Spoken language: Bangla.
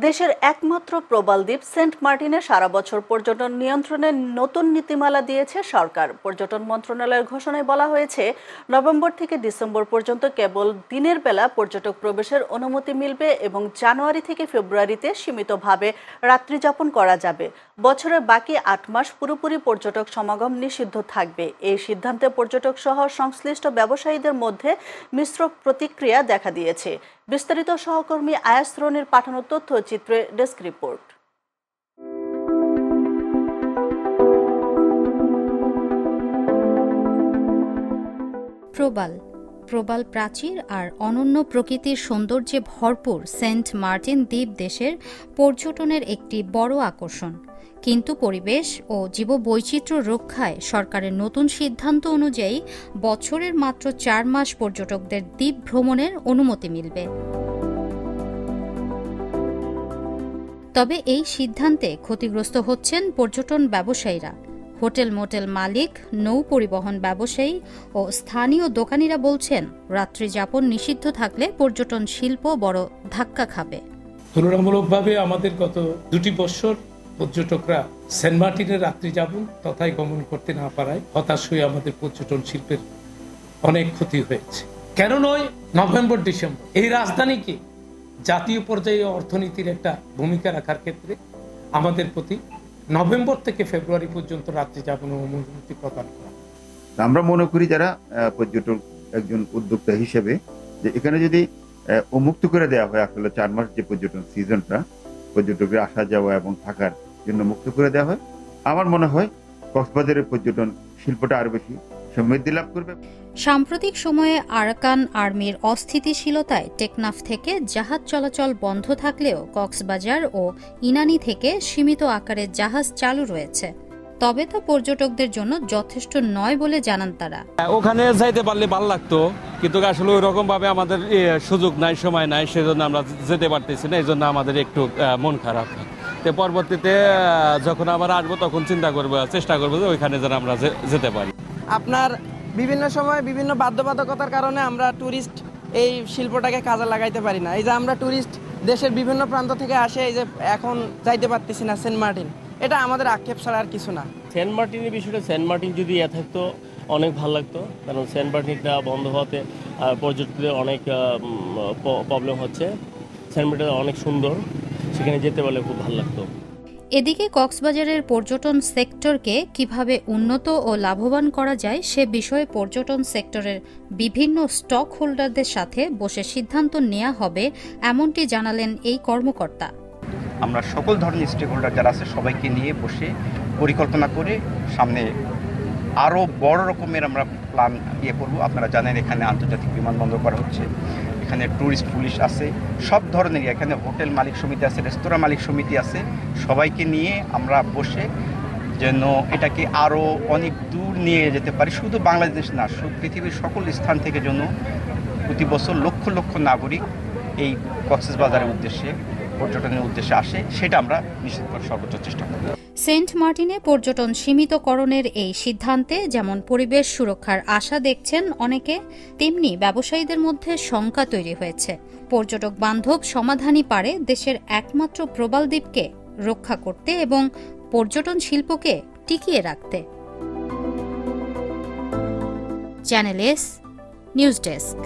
দেশের একমাত্র প্রবাল দ্বীপ সেন্ট মার্টিনে সারা বছর পর্যটন নিয়ন্ত্রণের নতুন নীতিমালা দিয়েছে সরকার। পর্যটন মন্ত্রণালয়ের ঘোষণায় বলা হয়েছে, নভেম্বর থেকে ডিসেম্বর পর্যন্ত কেবল দিনের বেলা পর্যটক প্রবেশের অনুমতি মিলবে এবং জানুয়ারি থেকে ফেব্রুয়ারিতে সীমিতভাবে রাত্রিযাপন করা যাবে। বছরের বাকি ৮ মাস পুরোপুরি পর্যটক সমাগম নিষিদ্ধ থাকবে। এই সিদ্ধান্তে পর্যটক সহ সংশ্লিষ্ট ব্যবসায়ীদের মধ্যে মিশ্র প্রতিক্রিয়া দেখা দিয়েছে। বিস্তারিত সহকর্মী আয়াস রনির পাঠানো তথ্যচিত্রে ডেস্ক রিপোর্ট। প্রবাল প্রাচীর আর অনন্য প্রকৃতির সৌন্দর্যে ভরপুর সেন্ট মার্টিন দ্বীপ দেশের পর্যটনের একটি বড় আকর্ষণ। কিন্তু পরিবেশ ও জীববৈচিত্র্য রক্ষায় সরকারের নতুন সিদ্ধান্ত অনুযায়ী বছরের মাত্র ৪ মাস পর্যটকদের দ্বীপ ভ্রমণের অনুমতি মিলবে। তবে এই সিদ্ধান্তে ক্ষতিগ্রস্ত হচ্ছেন পর্যটন ব্যবসায়ীরা। হোটেল মোটেল মালিক, নৌ পরিবহন ব্যবসায়ী ও স্থানীয় দোকানিরা বলছেন, রাত্রিযাপন নিষিদ্ধ থাকলে পর্যটন শিল্প বড় ধাক্কা খাবে। তুলনামূলকভাবে আমাদের গত ২ বছর পর্যটকরা সেন্ট মার্টিনের রাত্রিযাপন তথায় গমন করতে না পারায় হতাশ হয়ে আমাদের পর্যটন শিল্পের অনেক ক্ষতি হয়েছে। কেন নয়, নভেম্বর ডিসেম্বর এই রাজধানীকে জাতীয় পর্যায়ে অর্থনীতির একটা ভূমিকা রাখার ক্ষেত্রে আমাদের প্রতি নভেম্বর থেকে ফেব্রুয়ারি পর্যন্ত রাত্রিযাপন অনুমতি প্রদান করা। আমরা মনে করি যারা পর্যটক একজন উদ্যোক্তা হিসেবে, যে এখানে যদি উন্মুক্ত করে দেওয়া হয়, আসলে ৪ মাস যে পর্যটন সিজনটা পর্যটকের আসা যাওয়া এবং থাকার জন্য মুক্ত করে দেওয়া হয়, আমার মনে হয় কক্সবাজারের পর্যটন শিল্পটা আরো বেশি সমৃদ্ধি লাভ করবে। সাম্প্রতিক সময়ে আরাকান আর্মির অস্থিতিশীলতায় টেকনাফ থেকে জাহাজ চলাচল বন্ধ থাকলেও কক্সবাজার ও ইনানি থেকে সীমিত আকারে জাহাজ চালু রয়েছে। তবে তা পর্যটকদের জন্য যথেষ্ট নয় বলে জানান তারা। ওখানে যাইতে পারলে ভালো লাগতো, কিন্তু আসলে ওই রকম ভাবে আমাদের সুযোগ নাই, সময় নাই, সেজন্য আমরা যেতে পারতেছি না। এই জন্য আমাদের একটু মন খারাপ। পরবর্তীতে যখন আবার আসবো তখন চেষ্টা করবো যে ওইখানে যেন আমরা যেতে পারি। আপনার বিভিন্ন সময় বিভিন্ন বাধ্যবাধকতার কারণে আমরা ট্যুরিস্ট এই শিল্পটাকে কাজে লাগাইতে পারি না। এই যে আমরা ট্যুরিস্ট দেশের বিভিন্ন প্রান্ত থেকে আসে, এই যে এখন যাইতে পারতেছি না সেন্ট মার্টিন, এটা আমাদের আক্ষেপ ছাড়া আর কিছু না। সেন্ট মার্টিনের বিষয়টা, সেন্ট মার্টিন যদি থাকতো অনেক ভালো লাগতো, কারণ সেন্ট মার্টিনটা বন্ধ হওয়াতে পর্যটকদের অনেক প্রবলেম হচ্ছে। সেন্ট মার্টিন অনেক সুন্দর, সেখানে যেতে পারলে খুব ভালো লাগতো। এদিকে কক্সবাজারের পর্যটন সেক্টরকে কিভাবে উন্নত ও লাভবান করা যায় সে বিষয়ে পর্যটন সেক্টরের বিভিন্ন স্টক হোল্ডারদের সাথে বসে সিদ্ধান্ত নেওয়া হবে, এমনটি জানালেন এই কর্মকর্তা। আমরা সকল ধরনের স্টেক হোল্ডার যারা আছে সবাইকে নিয়ে বসে পরিকল্পনা করে সামনে আরও বড় রকমের আমরা প্ল্যান করব। আপনারা জানেন এখানে আন্তর্জাতিক বিমানবন্দর করা হচ্ছে, এখানে ট্যুরিস্ট পুলিশ আছে, সব ধরনের, এখানে হোটেল মালিক সমিতি আছে, রেস্তোরাঁ মালিক সমিতি আছে। সবাইকে নিয়ে আমরা বসে যেন এটাকে আরও অনেক দূর নিয়ে যেতে পারি। শুধু বাংলাদেশ না, পৃথিবীর সকল স্থান থেকে যেন প্রতি বছর লক্ষ লক্ষ নাগরিক এই কক্সবাজারের উদ্দেশ্যে, পর্যটনের উদ্দেশ্যে আসে, সেটা আমরা নিশ্চিত করার সর্বোচ্চ চেষ্টা করব। সেন্ট মার্টিনে পর্যটন সীমিতকরণের এই সিদ্ধান্তে যেমন পরিবেশ সুরক্ষার আশা দেখছেন অনেকে, তেমনি ব্যবসায়ীদের মধ্যে শঙ্কা তৈরি হয়েছে। পর্যটক বান্ধব সমাধানই পারে দেশের একমাত্র প্রবাল দ্বীপকে রক্ষা করতে এবং পর্যটন শিল্পকে টিকিয়ে রাখতে। Channel S news desk.